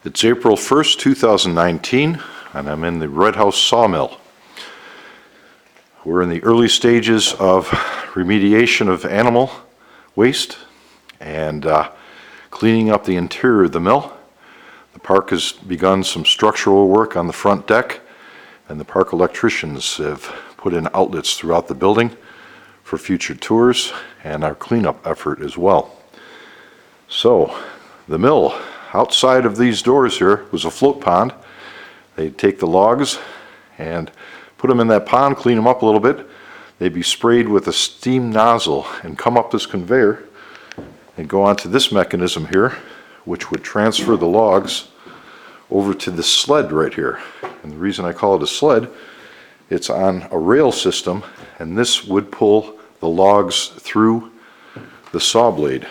It's April 1st, 2019, and I'm in the Red House Sawmill. We're in the early stages of remediation of animal waste and cleaning up the interior of the mill. The park has begun some structural work on the front deck, and the park electricians have put in outlets throughout the building for future tours and our cleanup effort as well. So, the mill, outside of these doors here, was a float pond. They'd take the logs and put them in that pond, clean them up a little bit. They'd be sprayed with a steam nozzle and come up this conveyor and go onto this mechanism here, which would transfer the logs over to the sled right here. And the reason I call it a sled, it's on a rail system, and this would pull the logs through the saw blade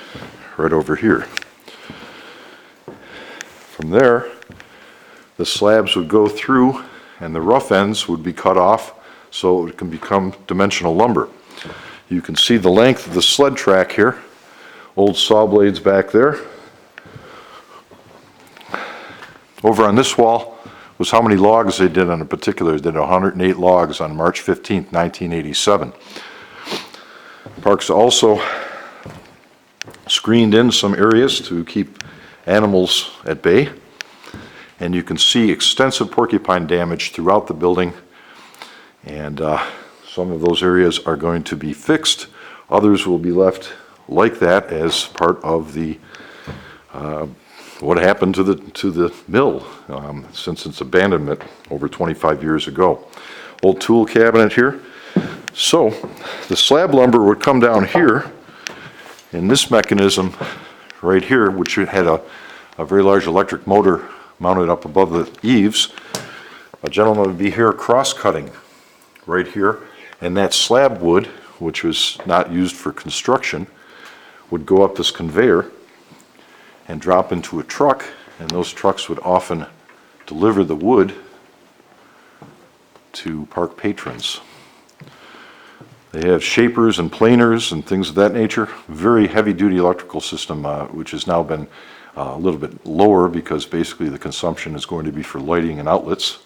right over here. From there, the slabs would go through and the rough ends would be cut off so it can become dimensional lumber. You can see the length of the sled track here. Old saw blades back there. Over on this wall was how many logs they did on a particular. They did 108 logs on March 15th, 1987. Parks also screened in some areas to keep animals at bay, and you can see extensive porcupine damage throughout the building, and some of those areas are going to be fixed. Others will be left like that as part of the what happened to the mill since its abandonment over 25 years ago. Old tool cabinet here. So the slab lumber would come down here in this mechanism right here, which had a very large electric motor mounted up above the eaves. A gentleman would be here cross-cutting right here, and that slab wood, which was not used for construction, would go up this conveyor and drop into a truck, and those trucks would often deliver the wood to park patrons. They have shapers and planers and things of that nature. Very heavy-duty electrical system, which has now been a little bit lower because basically the consumption is going to be for lighting and outlets.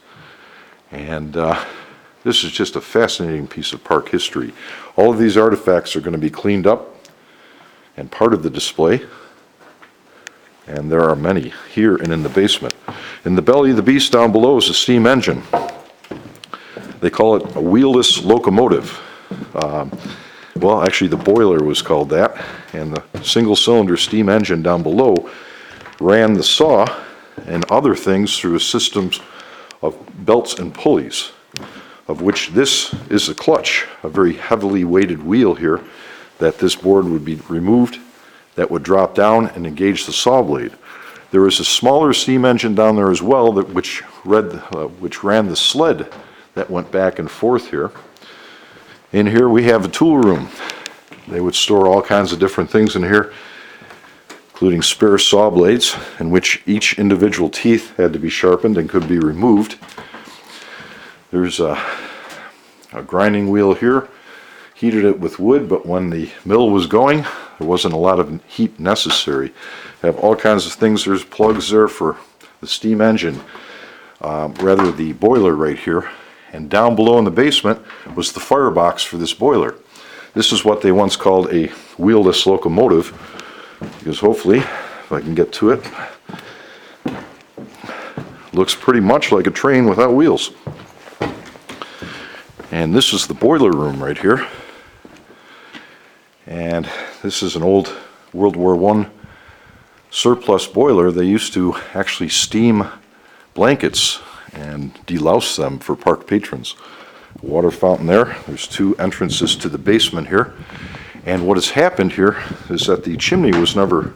And this is just a fascinating piece of park history. All of these artifacts are going to be cleaned up and part of the display. And there are many here and in the basement. In the belly of the beast down below is a steam engine. They call it a wheelless locomotive. Well, actually the boiler was called that, and the single-cylinder steam engine down below ran the saw and other things through a system of belts and pulleys, of which this is a clutch, a very heavily weighted wheel here, that this board would be removed, that would drop down and engage the saw blade. There is a smaller steam engine down there as well, which ran the sled that went back and forth here. In here we have a tool room. They would store all kinds of different things in here, including spare saw blades, in which each individual teeth had to be sharpened and could be removed. There's a grinding wheel here. Heated it with wood, but when the mill was going, there wasn't a lot of heat necessary. They have all kinds of things. There's plugs there for the steam engine, rather the boiler right here. And down below in the basement was the firebox for this boiler. This is what they once called a wheelless locomotive, because hopefully, if I can get to it, looks pretty much like a train without wheels. And this is the boiler room right here. And this is an old World War I surplus boiler. They used to actually steam blankets and delouse them for park patrons. Water fountain there. There's two entrances to the basement here. And what has happened here is that the chimney was never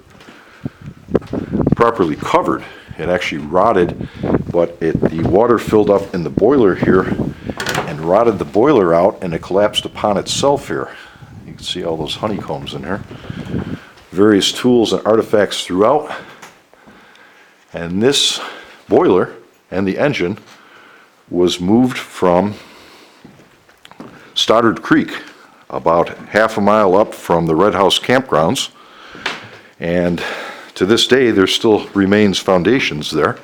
properly covered. It actually rotted, but the water filled up in the boiler here and rotted the boiler out, and it collapsed upon itself here. You can see all those honeycombs in here. Various tools and artifacts throughout. And this boiler and the engine was moved from Stoddard Creek, about half a mile up from the Red House campgrounds, and to this day there still remains foundations there.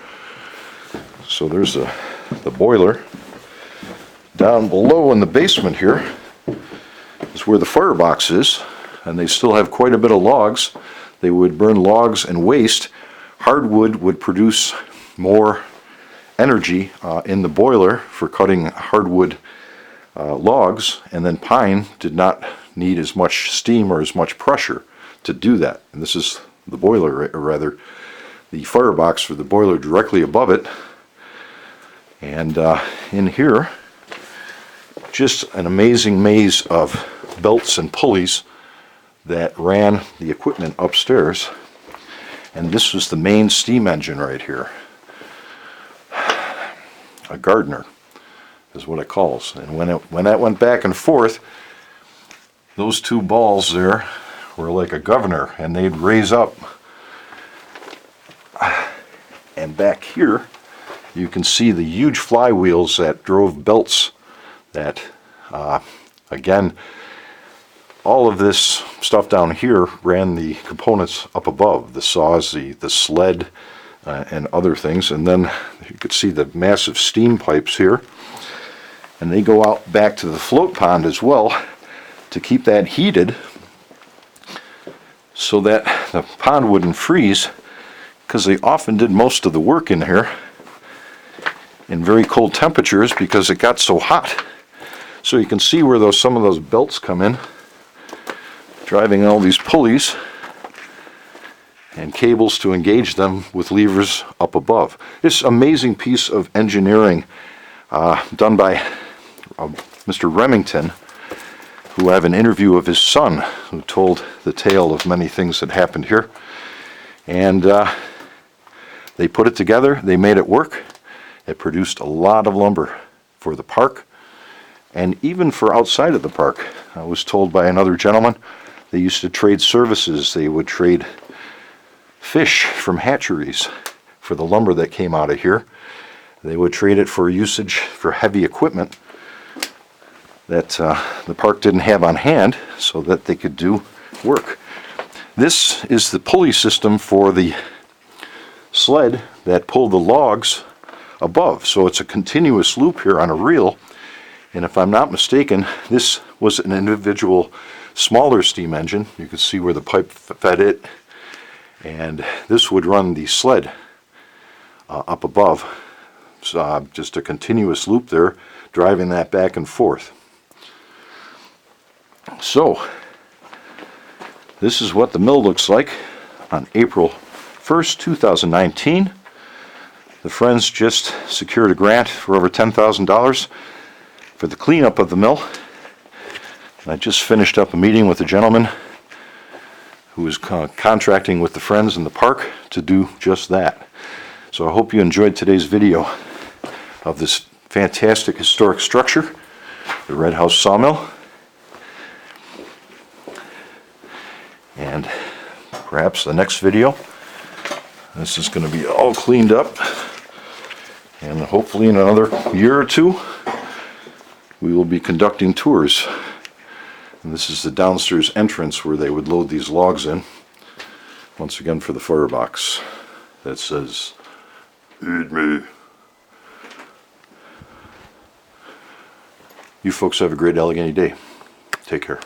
So there's the boiler. Down below in the basement here is where the firebox is, and they still have quite a bit of logs. They would burn logs and waste. Hardwood would produce more energy in the boiler for cutting hardwood logs, and then pine did not need as much steam or as much pressure to do that. And this is the boiler, or rather the firebox for the boiler directly above it. And in here, just an amazing maze of belts and pulleys that ran the equipment upstairs. And this was the main steam engine right here. A Gardner is what it calls. And when that went back and forth, those two balls there were like a governor, and they'd raise up. And back here you can see the huge flywheels that drove belts that again, all of this stuff down here ran the components up above, the saws, the sled, and other things. And then you could see the massive steam pipes here, and they go out back to the float pond as well to keep that heated so that the pond wouldn't freeze, because they often did most of the work in here in very cold temperatures because it got so hot. So you can see where some of those belts come in, driving all these pulleys and cables to engage them with levers up above. This amazing piece of engineering done by Mr. Remington, who I have an interview of his son, who told the tale of many things that happened here. And they put it together, they made it work. It produced a lot of lumber for the park, and even for outside of the park. I was told by another gentleman they used to trade services. They would trade fish from hatcheries for the lumber that came out of here. They would trade it for usage for heavy equipment that the park didn't have on hand, so that they could do work. This is the pulley system for the sled that pulled the logs above. So it's a continuous loop here on a reel. And if I'm not mistaken, this was an individual smaller steam engine. You can see where the pipe fed it. And this would run the sled up above. So just a continuous loop there, driving that back and forth. So this is what the mill looks like on April 1st, 2019. The Friends just secured a grant for over $10,000 for the cleanup of the mill. I just finished up a meeting with a gentleman who is contracting with the Friends in the park to do just that. So I hope you enjoyed today's video of this fantastic historic structure, the Red House Sawmill. And perhaps the next video, this is going to be all cleaned up, and hopefully in another year or two we will be conducting tours. And this is the downstairs entrance where they would load these logs in, once again for the firebox that says "Eat me." You folks have a great Allegany day. Take care.